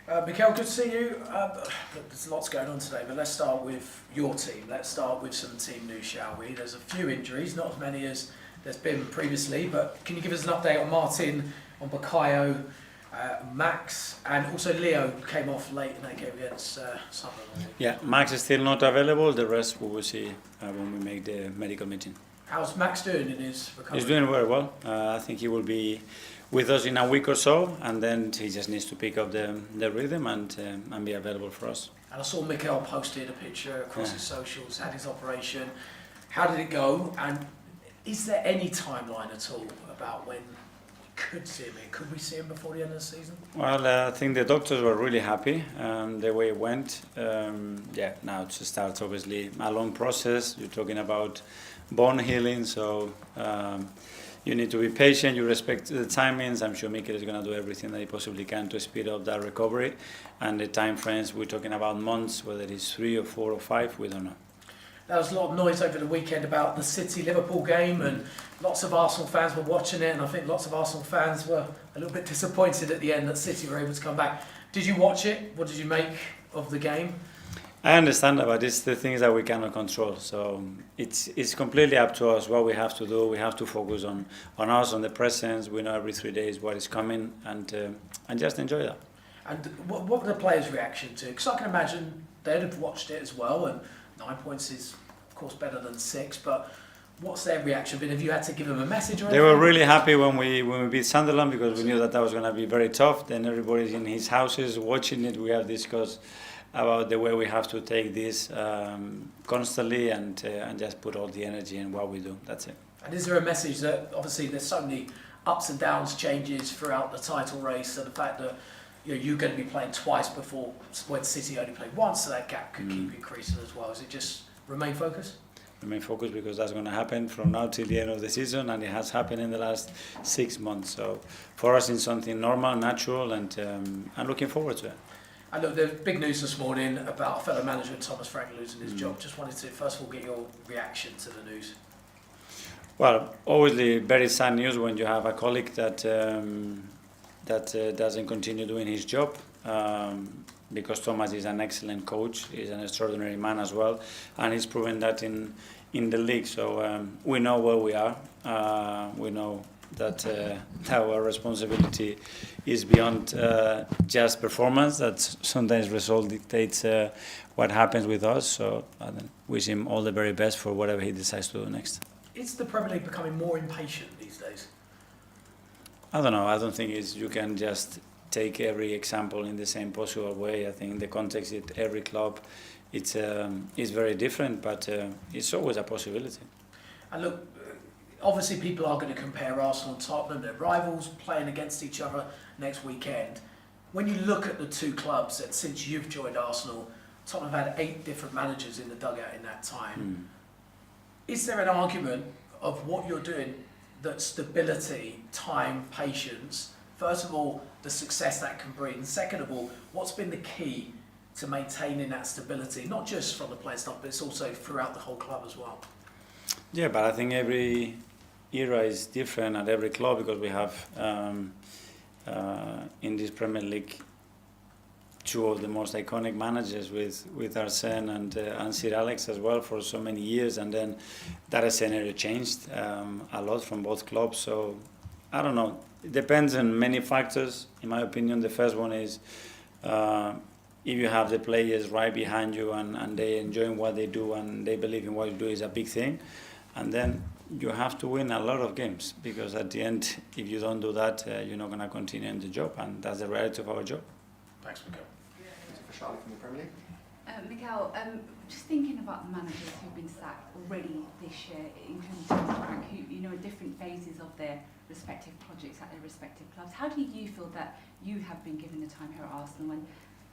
Mikhail, good to see you. There's lots going on today, but let's start with your team. Let's start with some team news, shall we? There's a few injuries, not as many as there's been previously, but can you give us an update on Martin, on Bakayo, Max, and also Leo came off late in that game against Sunderland? Yeah, Max is still not available. The rest we will see when we make the medical meeting. How's Max doing in his recovery? He's doing very well. I think he will be with us in a week or so, and then he just needs to pick up the rhythm and be available for us. And I saw Mikhail posted a picture across his socials, had his operation. How did it go? And is there any timeline at all about when we could see him in? Could we see him before the end of the season? Well, I think the doctors were really happy the way it went. Now it starts obviously a long process. You're talking about bone healing, so you need to be patient, you respect the timings. I'm sure Mikkel is going to do everything that he possibly can to speed up that recovery. And the time frames, we're talking about months, whether it's 3 or 4 or 5, we don't know. There was a lot of noise over the weekend about the City-Liverpool game, and lots of Arsenal fans were watching it, and I think lots of Arsenal fans were a little bit disappointed at the end that City were able to come back. Did you watch it? What did you make of the game? I understand that, but it's the things that we cannot control. So it's completely up to us what we have to do. We have to focus on us, on the presence. We know every 3 days what is coming, and just enjoy that. And what were the players' reaction to? Because I can imagine they'd have watched it as well, and 9 points is, of course, better than 6. But what's their reaction been? Have you had to give them a message or anything? They were really happy when we beat Sunderland, because we knew that was going to be very tough. Then everybody's in his houses watching it. We have discussed about the way we have to take this constantly and just put all the energy in what we do. That's it. And is there a message that, obviously there's so many ups and downs, changes throughout the title race, and the fact that you're going to be playing twice before, when City only played once, so that gap could keep increasing as well. Is it just remain focused? Remain focused, because that's going to happen from now till the end of the season, and it has happened in the last 6 months. So for us it's something normal, natural, and I'm looking forward to it. And look, there's big news this morning about a fellow manager, Thomas Frank, losing his job. Just wanted to, first of all, get your reaction to the news. Well, obviously very sad news when you have a colleague that doesn't continue doing his job, because Thomas is an excellent coach, he's an extraordinary man as well, and he's proven that in the league. So we know where we are, we know that our responsibility is beyond just performance, that sometimes result dictates what happens with us. So I wish him all the very best for whatever he decides to do next. Is the Premier League becoming more impatient these days? I don't know. I don't think you can just take every example in the same possible way. I think the context at every club it's very different, but it's always a possibility. And look, obviously people are going to compare Arsenal and Tottenham, they're rivals playing against each other next weekend. When you look at the two clubs, and since you've joined Arsenal, Tottenham have had 8 different managers in the dugout in that time. Is there an argument of what you're doing, that stability, time, patience, first of all, the success that can bring, second of all, what's been the key to maintaining that stability, not just from the playing staff, but it's also throughout the whole club as well? Yeah, but I think every era is different at every club, because we have in this Premier League 2 of the most iconic managers with Arsene and Sir Alex as well for so many years, and then that scenario changed a lot from both clubs. So I don't know, it depends on many factors. In my opinion, the first one is if you have the players right behind you and they enjoying what they do and they believe in what you do is a big thing. And then you have to win a lot of games, because at the end, if you don't do that, you're not going to continue in the job, and that's the reality of our job. Thanks, Mikhail. For Charlotte from the Premier League. Mikhail, just thinking about the managers who've been sacked already this year, including Thomas Frank, who at different phases of their respective projects at their respective clubs. How do you feel that you have been given the time here at Arsenal,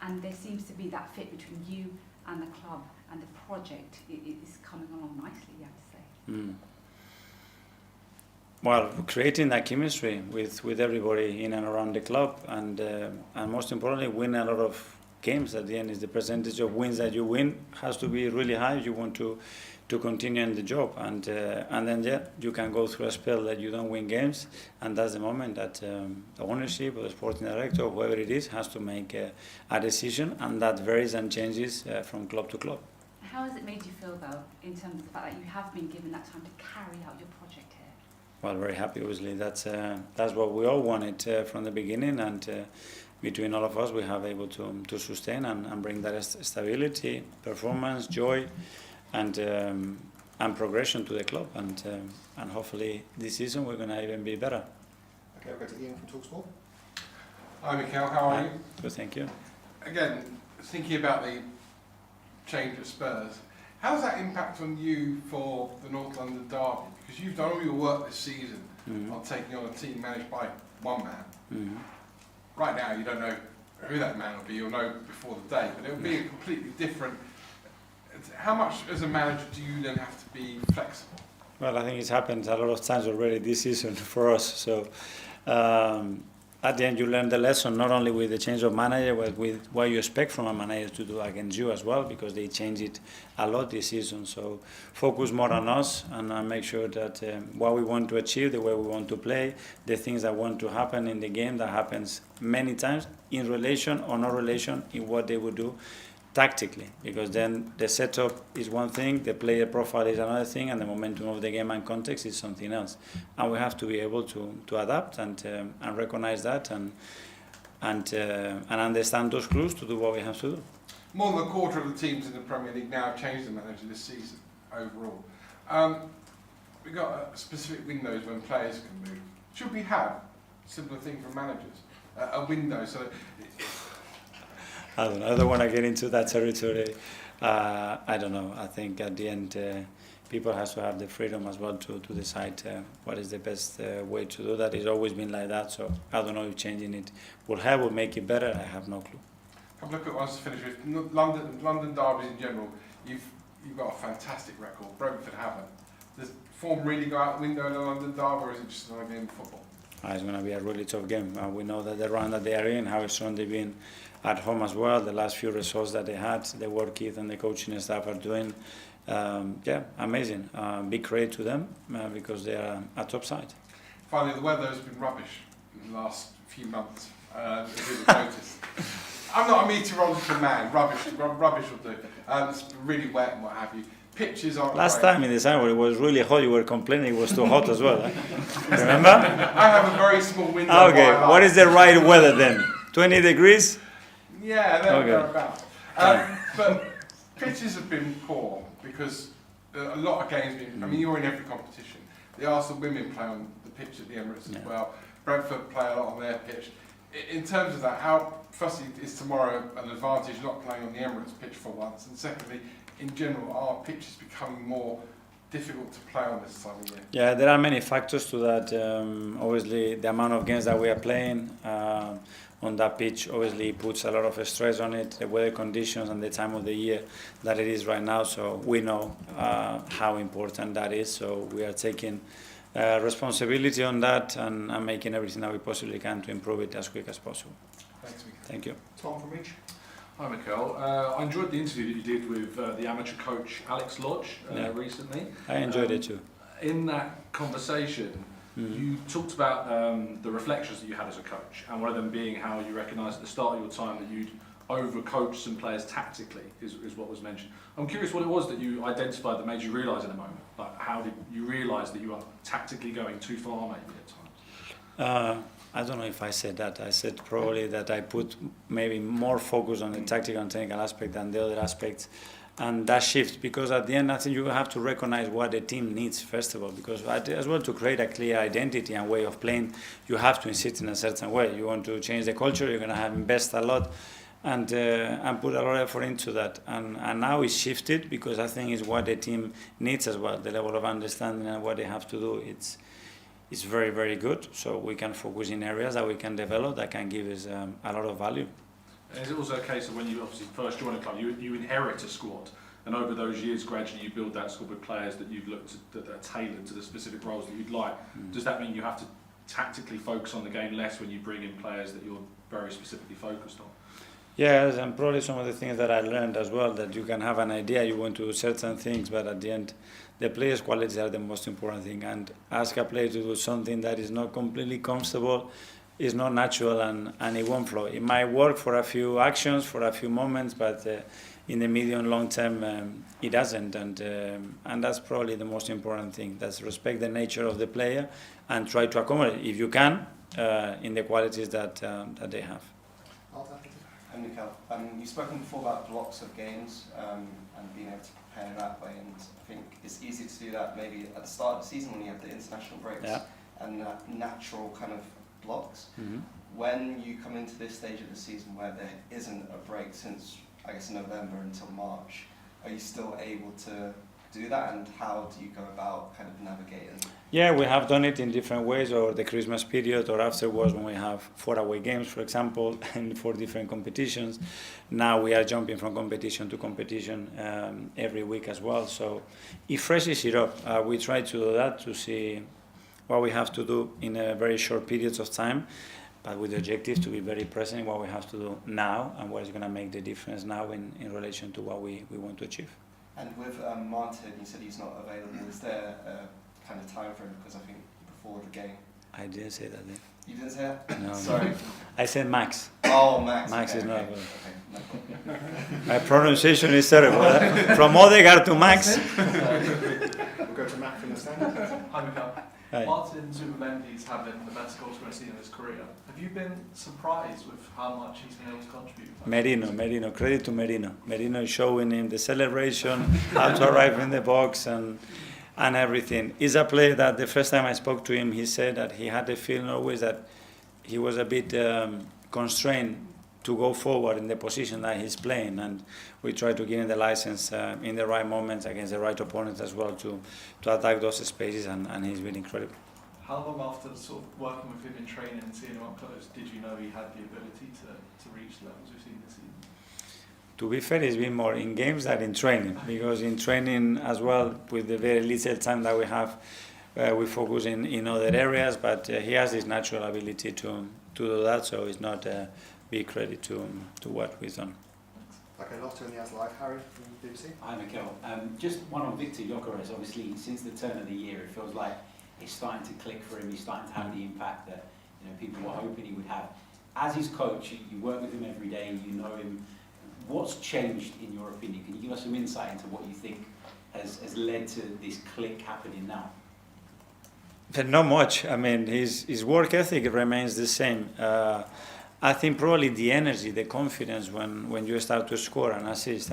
and there seems to be that fit between you and the club, and the project is coming along nicely, you have to say? Well, creating that chemistry with everybody in and around the club, and most importantly, win a lot of games. At the end, is the percentage of wins that you win has to be really high if you want to continue in the job, and then you can go through a spell that you don't win games, and that's the moment that the ownership or the sporting director or whoever it is has to make a decision, and that varies and changes from club to club. How has it made you feel, though, in terms of the fact that you have been given that time to carry out your project here? Well, very happy, obviously. That's what we all wanted from the beginning, and between all of us, we have able to sustain and bring that stability, performance, joy, and progression to the club, and hopefully this season we're going to even be better. Okay, we'll go to Ian from TalkSport. Hi Mikel, how are you? Good, thank you. Again, thinking about the change at Spurs, how does that impact on you for the North London derby? Because you've done all your work this season on taking on a team managed by one man. Right now you don't know who that man will be, you'll know before the day, but it will be a completely different. How much as a manager do you then have to be flexible? Well, I think it's happened a lot of times already this season for us. So at the end, you learn the lesson not only with the change of manager, but with what you expect from a manager to do against you as well, because they change it a lot this season. So focus more on us and make sure that what we want to achieve, the way we want to play, the things that want to happen in the game that happens many times in relation or no relation in what they would do tactically, because then the setup is one thing, the player profile is another thing, and the momentum of the game and context is something else. And we have to be able to adapt and recognize that and understand those clues to do what we have to do. More than a quarter of the teams in the Premier League now have changed the manager this season overall. We've got specific windows when players can move. Should we have a similar thing for managers? A window so that I don't know. I don't want to get into that territory. I don't know. I think at the end, people have to have the freedom as well to decide what is the best way to do that. It's always been like that. So I don't know if changing it will help or make it better. I have no clue. A couple of quick ones to finish with. London derbies in general, you've got a fantastic record. Brentford haven't. Does form really go out the window in a London derby, or is it just another game of football? It's going to be a really tough game. We know that the run that they are in, how strong they've been at home as well, the last few results that they had, the work Keith and the coaching staff are doing, amazing. Big credit to them because they are a top side. Finally, the weather has been rubbish in the last few months, as you've noticed. I'm not a meteorological man, rubbish will do. It's really wet and what have you. Pitches aren't Last great. time in the summer it was really hot, you were complaining it was too hot as well. Remember? I have a very small window. Okay, what is the right weather then? 20 degrees? Yeah, thereabouts. But pitches have been poor because a lot of games I mean, you're in every competition. The Arsenal women play on the pitch at the Emirates as well. Brentford play a lot on their pitch. In terms of that, how firstly is tomorrow an advantage not playing on the Emirates pitch for once, and secondly, in general, are pitches becoming more difficult to play on this time of year? Yeah, there are many factors to that. Obviously, the amount of games that we are playing on that pitch obviously puts a lot of stress on it, the weather conditions and the time of the year that it is right now. So we know how important that is. So we are taking responsibility on that and making everything that we possibly can to improve it as quick as possible. Thanks, Mikel. Thank you. Tom from Reach. Hi Mikel, I enjoyed the interview that you did with the amateur coach Alex Lodge recently. I enjoyed it too. In that conversation, you talked about the reflections that you had as a coach, and one of them being how you recognised at the start of your time that you'd over-coached some players tactically, is what was mentioned. I'm curious what it was that you identified that made you realise in a moment. Like, how did you realise that you were tactically going too far maybe at times? I don't know if I said that. I said probably that I put maybe more focus on the tactical and technical aspect than the other aspects. And that shift, because at the end, I think you have to recognize what the team needs, first of all, because as well to create a clear identity and way of playing, you have to insist in a certain way. You want to change the culture, you're going to have invest a lot and put a lot of effort into that. And now it's shifted because I think it's what the team needs as well, the level of understanding and what they have to do. It's very, very good, so we can focus in areas that we can develop that can give us a lot of value. And is it also a case of when you obviously first join a club, you inherit a squad, and over those years gradually you build that squad with players that you've looked at that are tailored to the specific roles that you'd like. Does that mean you have to tactically focus on the game less when you bring in players that you're very specifically focused on? Yes, and probably some of the things that I learned as well, that you can have an idea, you want to do certain things, but at the end, the players' qualities are the most important thing. And ask a player to do something that is not completely comfortable, is not natural, and it won't flow. It might work for a few actions, for a few moments, but in the medium long term, it doesn't. And that's probably the most important thing. That's respect the nature of the player and try to accommodate, if you can, in the qualities that they have. And Mikel, you've spoken before about blocks of games and being able to prepare that way, and I think it's easy to do that maybe at the start of the season when you have the international breaks and natural kind of blocks. Mm-hmm. When you come into this stage of the season where there isn't a break since, I guess, November until March, are you still able to do that, and how do you go about kind of navigating? Yeah, we have done it in different ways, or the Christmas period, or afterwards when we have 4 away games, for example, and 4 different competitions. Now we are jumping from competition to competition every week as well, so it freshes it up. We try to do that to see what we have to do in a very short periods of time, but with the objective to be very present in what we have to do now and what is going to make the difference now in relation to what we want to achieve. And with Martin, you said he's not available. Is there a kind of time frame? Because I think before the game. I didn't say that then. You didn't say that? No. Sorry. I said Max. Oh, Max. Max okay, is not okay. available. Okay, no problem. My pronunciation is terrible. From Odegaard to Max. We'll go to Matt from the stand. Hi, Mikel. Hi. Martin Zubimendi's having the best goal scorer in his career. Have you been surprised with how much he's been able to contribute? Merino, credit to Merino. Merino is showing him the celebration, how to arrive in the box and everything. He's a player that the first time I spoke to him, he said that he had the feeling always that he was a bit constrained to go forward in the position that he's playing, and we try to give him the license in the right moments against the right opponents as well to attack those spaces, and he's been incredible. How long after sort of working with him in training and seeing him up close did you know he had the ability to reach the levels we've seen this season? To be fair, it's been more in games than in training, because in training as well, with the very little time that we have, we focus in other areas, but he has this natural ability to do that, so it's not a big credit to what we've done. Okay, Lotto in the As Live. Harry from BBC. Hi, Mikel. Just one on Victor Gyökeres. Obviously, since the turn of the year, it feels like it's starting to click for him. He's starting to have the impact that people were hoping he would have. As his coach, you work with him every day. You know him. What's changed in your opinion? Can you give us some insight into what you think has led to this click happening now? Not much. I mean, his work ethic remains the same. I think probably the energy, the confidence when you start to score and assist,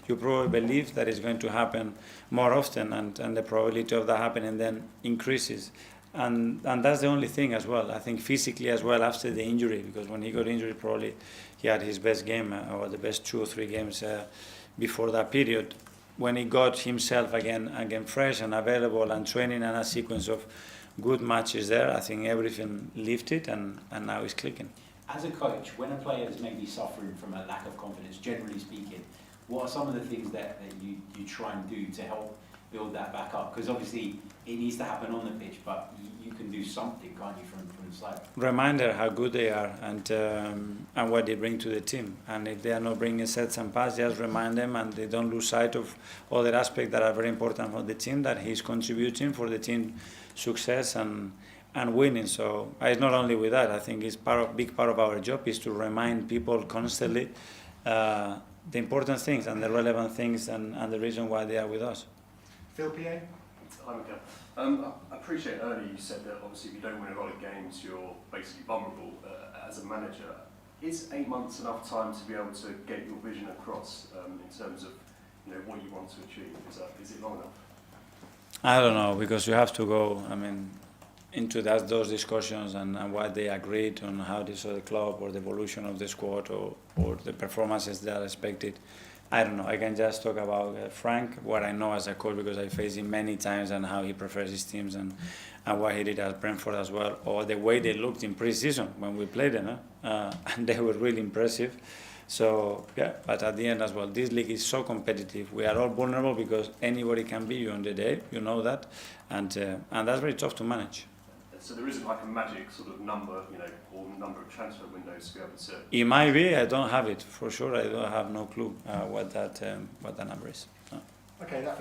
you probably believe that it's going to happen more often, and the probability of that happening then increases. And that's the only thing as well. I think physically as well after the injury, because when he got injured, probably he had his best game or the best 2 or 3 games before that period. When he got himself again fresh and available and training and a sequence of good matches there, I think everything lifted and now it's clicking. As a coach, when a player is maybe suffering from a lack of confidence, generally speaking, what are some of the things that you try and do to help build that back up? Because obviously it needs to happen on the pitch, but you can do something, can't you, from the side? Reminder how good they are and what they bring to the team. And if they are not bringing sets and passes, just remind them, and they don't lose sight of other aspects that are very important for the team, that he's contributing for the team success and winning. So it's not only with that. I think it's big part of our job is to remind people constantly the important things and the relevant things and the reason why they are with us. Phil PA. Hi, Mikel. I appreciate earlier you said that obviously if you don't win a lot of games, you're basically vulnerable as a manager. Is 8 months enough time to be able to get your vision across in terms of what you want to achieve? Is it long enough? I don't know, because you have to go, into those discussions and what they agreed on, how they saw the club or the evolution of the squad or the performances that are expected. I don't know. I can just talk about Frank, what I know as a coach, because I faced him many times, and how he prefers his teams and what he did at Brentford as well, or the way they looked in pre-season when we played them, and they were really impressive. So yeah, but at the end as well, this league is so competitive. We are all vulnerable because anybody can be you on the day, you know that, and that's very tough to manage. So there isn't like a magic sort of number, you know, or number of transfer windows to be able to. It might be. I don't have it for sure. I don't have no clue what that number is. No. Okay, that